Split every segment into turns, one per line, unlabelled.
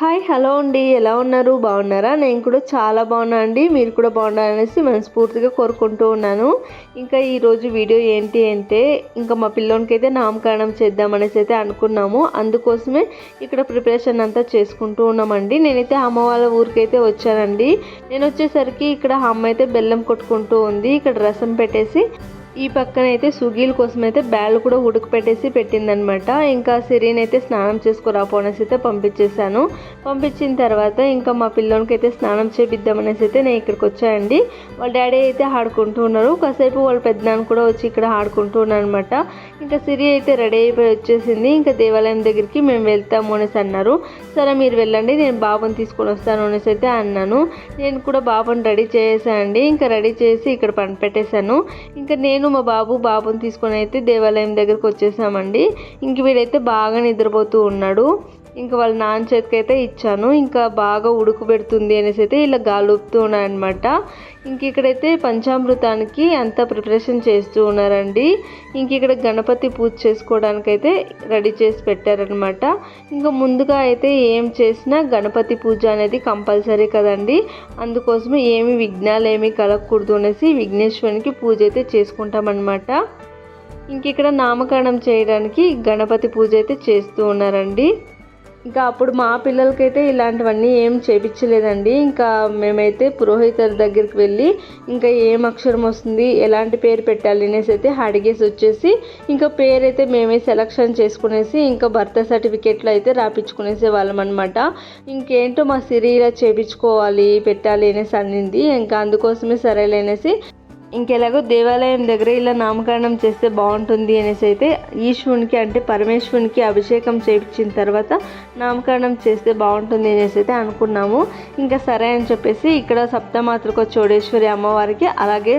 Hi hello అండి, ఎలా ఉన్నారు? బాగున్నారా? నేను కూడా చాలా బాగున్నా అండి. మీరు కూడా బాగున్నారనేసి మనస్ఫూర్తిగా కోరుకుంటూ ఉన్నాను. ఇంకా ఈరోజు వీడియో ఏంటి అంటే, ఇంకా మా పిల్లోనికి అయితే నామకరణం చేద్దామనేసి అయితే అనుకున్నాము. అందుకోసమే ఇక్కడ ప్రిపరేషన్ అంతా చేసుకుంటూ ఉన్నామండి. నేనైతే అమ్మ వాళ్ళ ఊరికైతే వచ్చానండి. నేను వచ్చేసరికి ఇక్కడ అమ్మ అయితే బెల్లం కొట్టుకుంటూ ఉంది. ఇక్కడ రసం పెట్టేసి ఈ పక్కన అయితే సుగీల కోసం అయితే బ్యాళ్ళు కూడా ఉడకపెట్టేసి పెట్టిందనమాట. ఇంకా సిరీని అయితే స్నానం చేసుకురాపోనేసి అయితే పంపించేశాను. పంపించిన తర్వాత ఇంకా మా పిల్లోనికి అయితే స్నానం చేపిద్దామనేసి అయితే నేను ఇక్కడికి వచ్చానండి. వాళ్ళ డాడీ అయితే ఆడుకుంటూ ఉన్నారు. కాసేపు వాళ్ళ పెద్దనాన్న కూడా వచ్చి ఇక్కడ ఆడుకుంటూ ఉన్నారు అనమాట. ఇంకా సిరి అయితే రెడీ అయిపోయి వచ్చేసింది. ఇంకా దేవాలయం దగ్గరికి మేము వెళ్తాము అనేసి అన్నారు. సరే మీరు వెళ్ళండి, నేను బాబుని తీసుకొని వస్తాను అనేసి అయితే అన్నాను. నేను కూడా బాబుని రెడీ చేసానండి. ఇంకా రెడీ చేసి ఇక్కడ పని పెట్టేశాను. ఇంకా నేను మా బాబుని తీసుకొని అయితే దేవాలయం దగ్గరకు వచ్చేసామండి. ఇంక వీడైతే బాగా నిద్రపోతూ ఉన్నాడు. ఇంకా వాళ్ళ నాన్న చేతికి అయితే ఇచ్చాను. ఇంకా బాగా ఉడుకు పెడుతుంది అనేసి అయితే ఇలా గాలుపుతూ ఉన్నాయన్నమాట. ఇంక ఇక్కడైతే పంచామృతానికి అంతా ప్రిపరేషన్ చేస్తూ ఉన్నారండి. ఇంక ఇక్కడ గణపతి పూజ చేసుకోవడానికైతే రెడీ చేసి పెట్టారనమాట. ఇంకా ముందుగా అయితే ఏం చేసినా గణపతి పూజ అనేది కంపల్సరీ కదండి. అందుకోసమే ఏమి విఘ్నాలు ఏమీ కలగకూడదు అనేసి విఘ్నేశ్వరునికి పూజ అయితే చేసుకుంటామన్నమాట. ఇంక ఇక్కడ నామకరణం చేయడానికి గణపతి పూజ అయితే చేస్తూ ఉన్నారండి. ఇంకా అప్పుడు మా పిల్లలకైతే ఇలాంటివన్నీ ఏం చేపించలేదండి. ఇంకా మేమైతే పురోహితుల దగ్గరికి వెళ్ళి ఇంకా ఏం అక్షరం వస్తుంది, ఎలాంటి పేరు పెట్టాలి అనేసి అయితే అడిగేసి వచ్చేసి ఇంకా పేరు అయితే మేమే సెలక్షన్ చేసుకునేసి ఇంకా బర్త్ సర్టిఫికేట్లు అయితే రాపించుకునేసే వాళ్ళం అనమాట. ఇంకేంటో మా సిరి ఇలా చేపించుకోవాలి పెట్టాలి అనేసి అనింది. ఇంకా అందుకోసమే సరేలేనేసి ఇంకెలాగో దేవాలయం దగ్గర ఇలా నామకరణం చేస్తే బాగుంటుంది అనేసి అయితే ఈశ్వరునికి అంటే పరమేశ్వరునికి అభిషేకం చేయించిన తర్వాత నామకరణం చేస్తే బాగుంటుంది అనేసి అయితే అనుకున్నాము. ఇంకా సరే అని చెప్పేసి ఇక్కడ సప్తమాతృక చోడేశ్వరి అమ్మవారికి అలాగే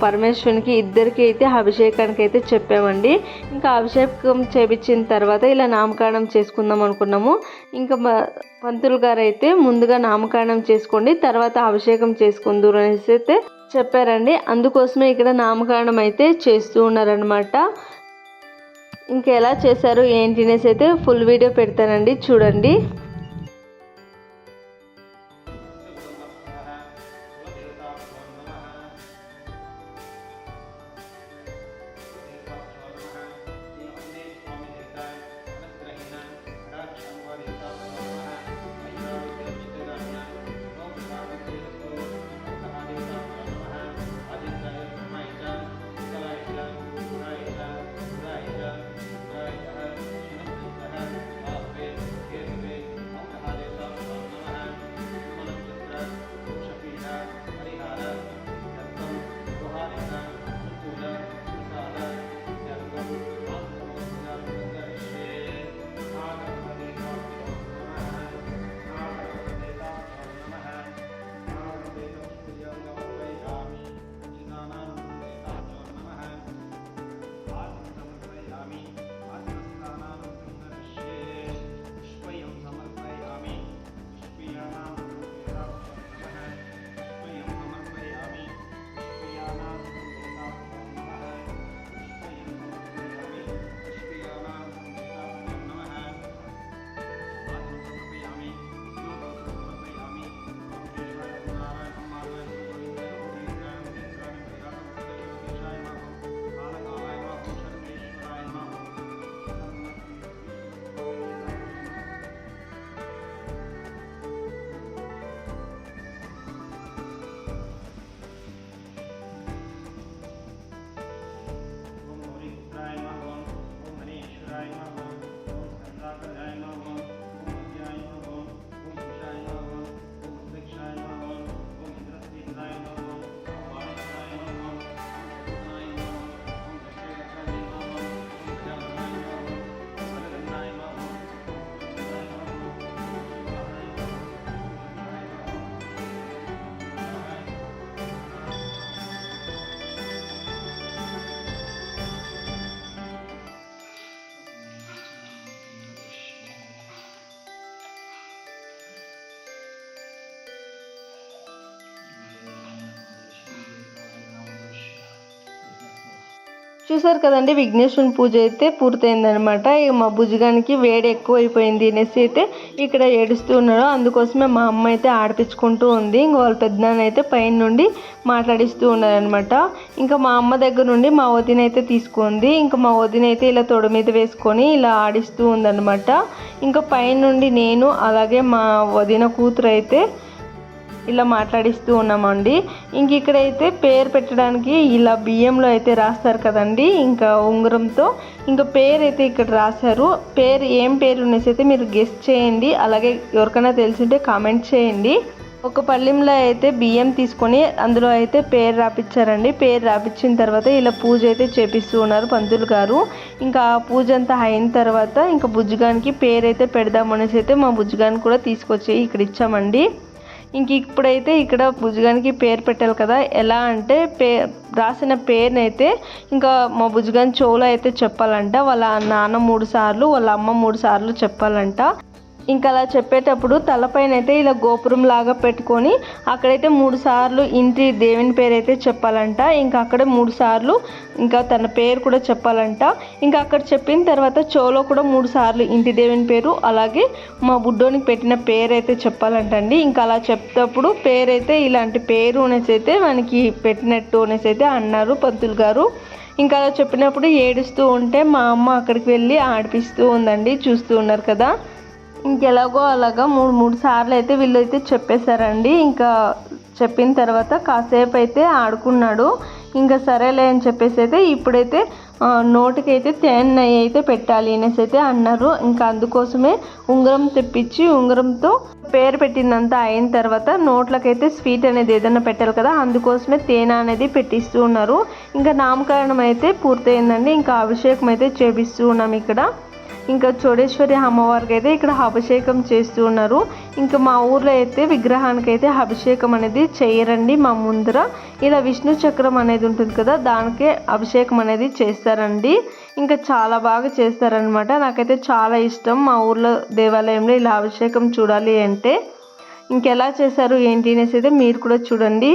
పరమేశ్వరునికి ఇద్దరికి అయితే అభిషేకానికి అయితే చెప్పామండి. ఇంకా అభిషేకం చేయించిన తర్వాత ఇలా నామకరణం చేసుకుందాం అనుకున్నాము. ఇంకా పంతులు గారు అయితే ముందుగా నామకరణం చేసుకోండి, తర్వాత అభిషేకం చేసుకుందరు అనేసి అయితే చెప్పారండి. అందుకోసమే ఇక్కడ నామకరణం అయితే చేస్తూ ఉన్నారనమాట. ఇంకా ఎలా చేశారు ఏంటి అనేసి అయితే ఫుల్ వీడియో పెడతానండి, చూడండి. చూసారు కదండి, విఘ్నేశ్వరుని పూజ అయితే పూర్తయిందనమాట. ఇక మా భుజగానికి వేడి ఎక్కువైపోయింది అనేసి అయితే ఇక్కడ ఏడుస్తూ ఉన్నాడు. అందుకోసమే మా అమ్మ అయితే ఆడిపించుకుంటూ ఉంది. ఇంక వాళ్ళ పెద్దనాన్న అయితే పైన నుండి మాట్లాడిస్తూ ఉన్నారనమాట. ఇంకా మా అమ్మ దగ్గర నుండి మా వదిన అయితే తీసుకుంది. ఇంకా మా వదిన అయితే ఇలా తొడ మీద వేసుకొని ఇలా ఆడిస్తూ ఉందన్నమాట. ఇంకా పైన నుండి నేను అలాగే మా వదిన కూతురు అయితే ఇలా మాట్లాడిస్తూ ఉన్నామండి. ఇంక ఇక్కడైతే పేరు పెట్టడానికి ఇలా బియ్యంలో అయితే రాస్తారు కదండి, ఇంకా ఉంగరంతో ఇంకా పేరు అయితే ఇక్కడ రాశారు. పేరు ఏం పేరు అనేసి అయితే మీరు గెస్ చేయండి. అలాగే ఎవరికైనా తెలిసింటే కామెంట్ చేయండి. ఒక పళ్ళెంలో అయితే బియ్యం తీసుకొని అందులో అయితే పేరు రాపించారండి. పేరు రాపించిన తర్వాత ఇలా పూజ అయితే చేపిస్తూ ఉన్నారు పంతులు గారు. ఇంకా ఆ పూజ అంతా అయిన తర్వాత ఇంకా బుజ్జగానికి పేరు అయితే పెడదామనేసి అయితే మా బుజ్జగానికి కూడా తీసుకొచ్చి ఇక్కడ ఇచ్చామండి. ఇంక ఇప్పుడైతే ఇక్కడ భుజగానికి పేరు పెట్టాలి కదా. ఎలా అంటే రాసిన పేరునైతే ఇంకా మా భుజగాని చెవులో అయితే చెప్పాలంట. వాళ్ళ నాన్న 3 సార్లు, వాళ్ళ అమ్మ 3 సార్లు చెప్పాలంట. ఇంకా అలా చెప్పేటప్పుడు తలపైన అయితే ఇలా గోపురం లాగా పెట్టుకొని అక్కడైతే 3 సార్లు ఇంటి దేవుని పేరు అయితే చెప్పాలంట. ఇంకా అక్కడ 3 సార్లు ఇంకా తన పేరు కూడా చెప్పాలంట. ఇంకా అక్కడ చెప్పిన తర్వాత చెవులో కూడా 3 సార్లు ఇంటి దేవుని పేరు అలాగే మా బుడ్డోనికి పెట్టిన పేరు అయితే చెప్పాలంటండి. ఇంకా అలా చెప్తేప్పుడు పేరైతే ఇలాంటి పేరు అనేసి అయితే మనకి పెట్టినట్టు అనేసి అయితే అన్నారు పంతులు గారు. ఇంకా అలా చెప్పినప్పుడు ఏడుస్తూ ఉంటే మా అమ్మ అక్కడికి వెళ్ళి ఆడిపిస్తూ ఉందండి. చూస్తూ ఉన్నారు కదా. ఇంకెలాగో అలాగా 3 సార్లు అయితే వీళ్ళు అయితే చెప్పేశారండి. ఇంకా చెప్పిన తర్వాత కాసేపు అయితే ఆడుకున్నాడు. ఇంకా సరేలే అని చెప్పేసి అయితే ఇప్పుడైతే నోటికైతే తేనె నెయ్యి అయితే పెట్టాలి అనేసి అయితే అన్నారు. ఇంకా అందుకోసమే ఉంగరం తెప్పించి ఉంగరంతో పేరు పెట్టిందంతా అయిన తర్వాత నోట్లకైతే స్వీట్ అనేది ఏదైనా పెట్టాలి కదా, అందుకోసమే తేనె అనేది పెట్టిస్తూ ఉన్నారు. ఇంకా నామకరణం అయితే పూర్తయిందండి. ఇంకా అభిషేకం అయితే చేపిస్తూ ఉన్నాం ఇక్కడ. ఇంకా చోడేశ్వరి అమ్మవారికి అయితే ఇక్కడ అభిషేకం చేస్తూ ఉన్నారు. ఇంకా మా ఊర్లో అయితే విగ్రహానికి అయితే అభిషేకం అనేది చేయరండి. మా ముందర ఇలా విష్ణు చక్రం అనేది ఉంటుంది కదా, దానికే అభిషేకం అనేది చేస్తారండి. ఇంకా చాలా బాగా చేస్తారనమాట. నాకైతే చాలా ఇష్టం మా ఊర్లో దేవాలయంలో ఇలా అభిషేకం చూడాలి అంటే. ఇంకెలా చేశారు ఏంటి అనేసి అయితే మీరు కూడా చూడండి.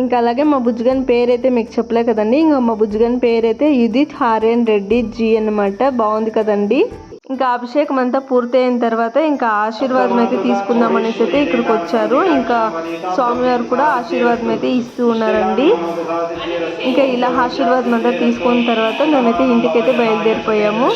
ఇంకా అలాగే మా బుజ్జగన్ పేరు అయితే మీకు చెప్పలే కదండి. ఇంకా మా బుజ్జగన్ పేరు అయితే యుదిత్ హారేన్ రెడ్డి జీ అన్నమాట. బాగుంది కదండి. ఇంకా అభిషేకం అంతా పూర్తయిన తర్వాత ఇంకా ఆశీర్వాదం అయితే తీసుకుందాం అనేసి అయితే ఇక్కడికి వచ్చారు. ఇంకా స్వామివారు కూడా ఆశీర్వాదం అయితే ఇస్తూ ఉన్నారండి. ఇంకా ఇలా ఆశీర్వాదం అంతా తీసుకున్న తర్వాత మేమైతే ఇంటికైతే బయలుదేరిపోయాము.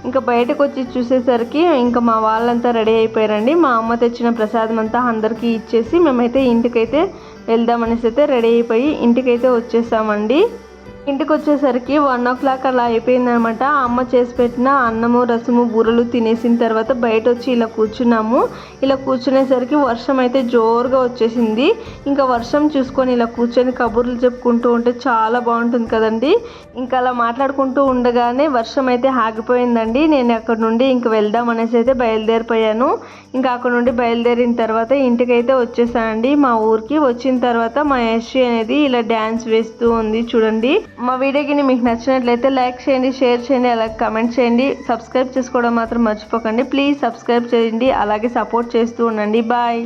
ఇంకా బయటకు వచ్చి చూసేసరికి ఇంకా మా వాళ్ళంతా రెడీ అయిపోయారండి. మా అమ్మ తెచ్చిన ప్రసాదం అంతా అందరికీ ఇచ్చేసి మేమైతే ఇంటికైతే వెళ్దామనేసి అయితే రెడీ అయిపోయి ఇంటికైతే వచ్చేసామండి. ఇంటికి వచ్చేసరికి 1 o'clock అలా అయిపోయిందనమాట. అమ్మ చేసి పెట్టిన అన్నము రసము బూరెలు తినేసిన తర్వాత బయట వచ్చి ఇలా కూర్చున్నాము. ఇలా కూర్చునేసరికి వర్షం అయితే జోరుగా వచ్చేసింది. ఇంకా వర్షం చూసుకొని ఇలా కూర్చొని కబుర్లు చెప్పుకుంటూ ఉంటే చాలా బాగుంటుంది కదండి. ఇంకా అలా మాట్లాడుకుంటూ ఉండగానే వర్షం అయితే ఆగిపోయిందండి. నేను అక్కడ నుండి ఇంక వెళ్దాం అనేసి అయితే బయలుదేరిపోయాను. ఇంకా అక్కడ నుండి బయలుదేరిన తర్వాత ఇంటికైతే వచ్చేసానండి. మా ఊరికి వచ్చిన తర్వాత మా యశ్వి అనేది ఇలా డ్యాన్స్ వేస్తూ ఉంది చూడండి. మా వీడియోకి మీకు నచ్చినట్లయితే లైక్ చేయండి, షేర్ చేయండి, అలాగే కమెంట్ చేయండి. సబ్స్క్రైబ్ చేసుకోవడం మాత్రం మర్చిపోకండి. ప్లీజ్ సబ్స్క్రైబ్ చేయండి, అలాగే సపోర్ట్ చేస్తూ ఉండండి. బాయ్.